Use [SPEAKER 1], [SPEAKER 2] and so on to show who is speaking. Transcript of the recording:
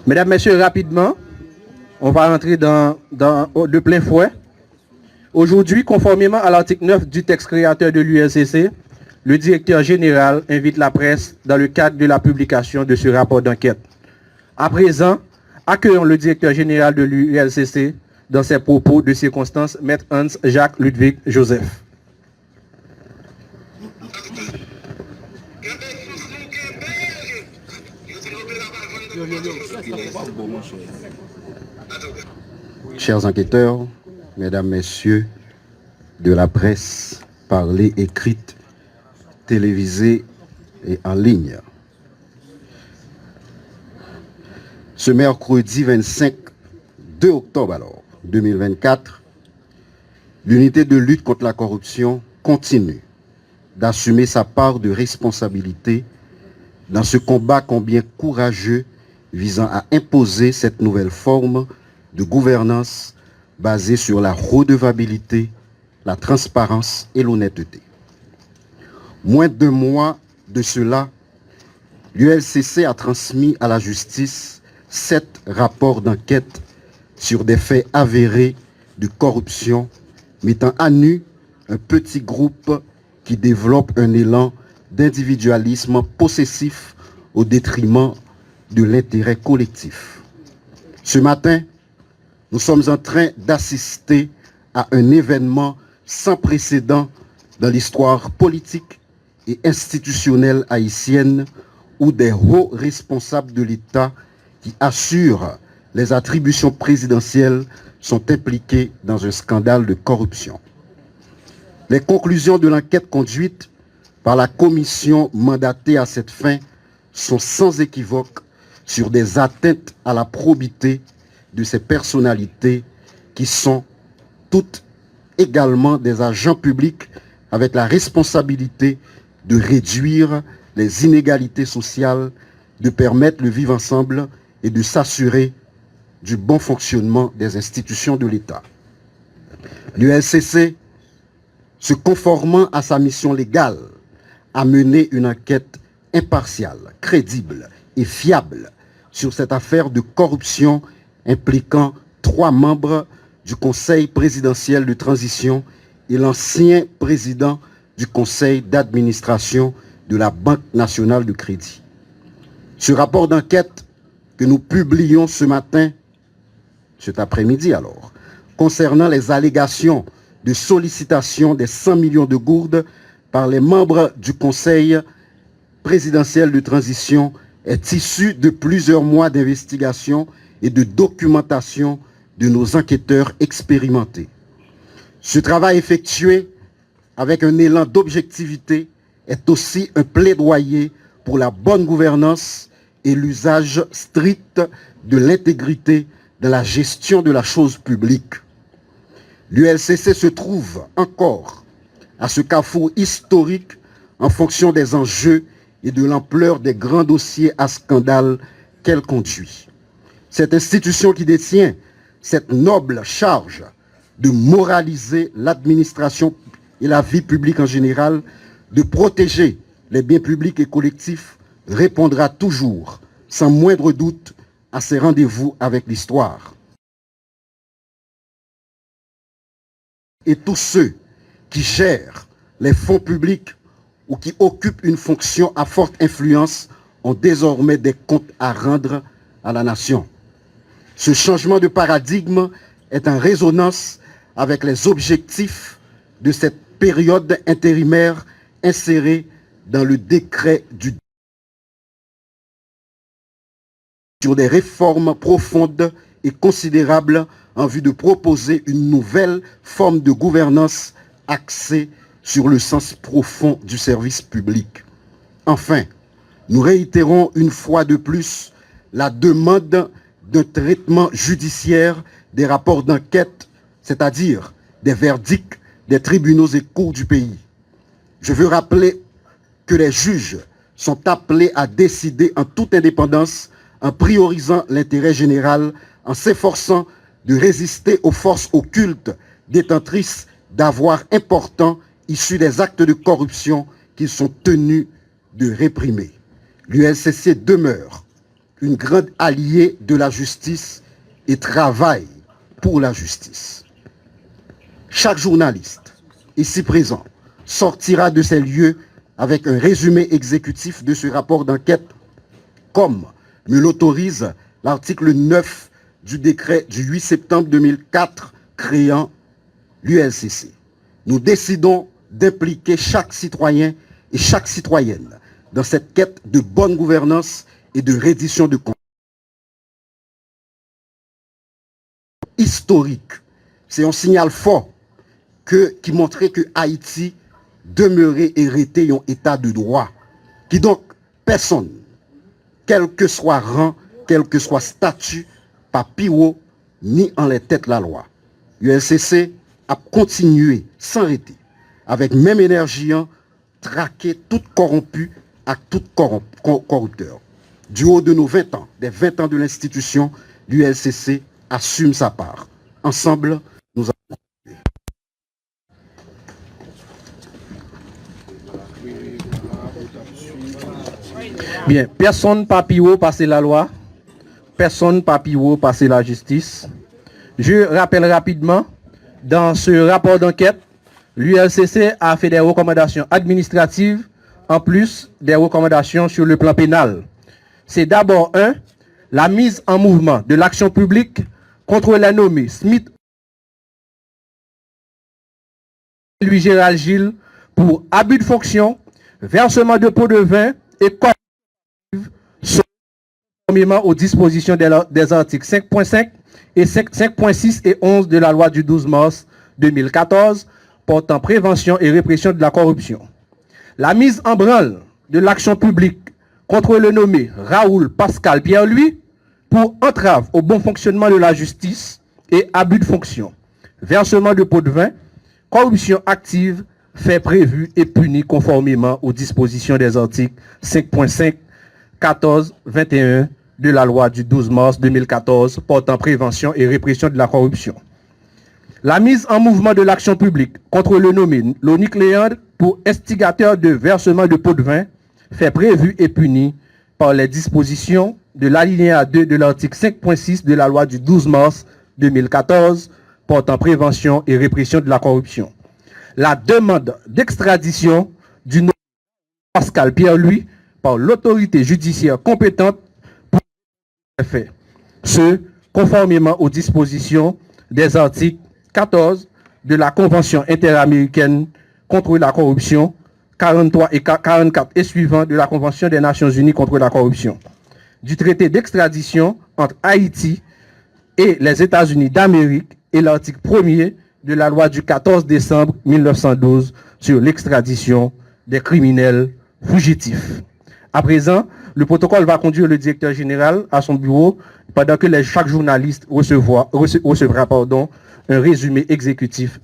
[SPEAKER 1] Mesdames, Messieurs, rapidement, on va entrer de plein fouet. Aujourd'hui, conformément à l'article 9 du texte créateur de l'ULCC, le directeur général invite la presse dans le cadre de la publication de ce rapport d'enquête. À présent, accueillons le directeur général de l'ULCC dans ses propos de circonstance, Maître Hans-Jacques Ludwig Joseph.
[SPEAKER 2] Chers enquêteurs, mesdames, messieurs de la presse parlée, écrite, télévisée et en ligne. Ce mercredi 2 octobre 2024, l'unité de lutte contre la corruption continue d'assumer sa part de responsabilité dans ce combat combien courageux visant à imposer cette nouvelle forme de gouvernance basée sur la redevabilité, la transparence et l'honnêteté. Moins d'un mois de cela, l'ULCC a transmis à la justice 7 rapports d'enquête sur des faits avérés de corruption, mettant à nu un petit groupe qui développe un élan d'individualisme possessif au détriment de l'intérêt collectif. Ce matin, nous sommes en train d'assister à un événement sans précédent dans l'histoire politique et institutionnelle haïtienne où des hauts responsables de l'État qui assurent les attributions présidentielles sont impliqués dans un scandale de corruption. Les conclusions de l'enquête conduite par la commission mandatée à cette fin sont sans équivoque sur des atteintes à la probité de ces personnalités qui sont toutes également des agents publics avec la responsabilité de réduire les inégalités sociales, de permettre le vivre ensemble et de s'assurer du bon fonctionnement des institutions de l'État. L'ULCC, se conformant à sa mission légale, a mené une enquête impartiale, crédible et fiable sur cette affaire de corruption impliquant 3 membres du Conseil présidentiel de transition et l'ancien président du Conseil d'administration de la Banque nationale de crédit. Ce rapport d'enquête que nous publions ce matin, cet après-midi alors, concernant les allégations de sollicitation des 100 millions de gourdes par les membres du Conseil présidentiel de transition est issu de plusieurs mois d'investigation et de documentation de nos enquêteurs expérimentés. Ce travail effectué avec un élan d'objectivité est aussi un plaidoyer pour la bonne gouvernance et l'usage strict de l'intégrité dans la gestion de la chose publique. L'ULCC se trouve encore à ce carrefour historique en fonction des enjeux et de l'ampleur des grands dossiers à scandale qu'elle conduit. Cette institution qui détient cette noble charge de moraliser l'administration et la vie publique en général, de protéger les biens publics et collectifs, répondra toujours, sans moindre doute, à ses rendez-vous avec l'histoire. Et tous ceux qui gèrent les fonds publics ou qui occupent une fonction à forte influence ont désormais des comptes à rendre à la nation. Ce changement de paradigme est en résonance avec les objectifs de cette période intérimaire insérée dans le décret sur des réformes profondes et considérables en vue de proposer une nouvelle forme de gouvernance axée sur le sens profond du service public. Enfin, nous réitérons une fois de plus la demande d'un traitement judiciaire des rapports d'enquête, c'est-à-dire des verdicts des tribunaux et cours du pays. Je veux rappeler que les juges sont appelés à décider en toute indépendance, en priorisant l'intérêt général, en s'efforçant de résister aux forces occultes détentrices d'avoirs importants issus des actes de corruption qu'ils sont tenus de réprimer. L'ULCC demeure une grande alliée de la justice et travaille pour la justice. Chaque journaliste ici présent sortira de ces lieux avec un résumé exécutif de ce rapport d'enquête, comme me l'autorise l'article 9 du décret du 8 septembre 2004 créant l'ULCC. Nous décidons d'impliquer chaque citoyen et chaque citoyenne dans cette quête de bonne gouvernance et de reddition de comptes. Historique, c'est un signal fort qui montrait que Haïti demeurait et était un état de droit, qui donc personne, quel que soit rang, quel que soit statut, pas piro, ni en les têtes la loi. ULCC a continué sans arrêter, avec même énergie, traquer tout corrompu à tout corrupteur. Du haut de nos 20 ans, des 20 ans de l'institution, l'ULCC assume sa part. Ensemble, nous avons...
[SPEAKER 1] Bien, personne pas piro passer la loi, personne pas piro passer la justice. Je rappelle rapidement, dans ce rapport d'enquête, l'ULCC a fait des recommandations administratives en plus des recommandations sur le plan pénal. C'est d'abord la mise en mouvement de l'action publique contre les nommés Smith, Louis Gérald Gilles pour abus de fonction, versement de pots de vin et conformément aux dispositions des articles 5.5 et 5.6 et 11 de la loi du 12 mars 2014 portant prévention et répression de la corruption. La mise en branle de l'action publique contre le nommé Raoul Pascal Pierre-Louis pour entrave au bon fonctionnement de la justice et abus de fonction, versement de pots de vin, corruption active, fait prévu et puni conformément aux dispositions des articles 5.5, 14, 21 de la loi du 12 mars 2014 portant prévention et répression de la corruption. La mise en mouvement de l'action publique contre le nommé Lonique Léandre pour instigateur de versement de pots de vin, fait prévu et puni par les dispositions de l'alinéa 2 de l'article 5.6 de la loi du 12 mars 2014 portant prévention et répression de la corruption. La demande d'extradition du nommé Pascal Pierre-Louis par l'autorité judiciaire compétente pour les faits. Ce, conformément aux dispositions des articles 14 de la Convention interaméricaine contre la corruption, 43 et 44 et suivants de la Convention des Nations Unies contre la corruption, du traité d'extradition entre Haïti et les États-Unis d'Amérique et l'article 1er de la loi du 14 décembre 1912 sur l'extradition des criminels fugitifs. À présent, le protocole va conduire le directeur général à son bureau pendant que chaque journaliste recevra un résumé exécutif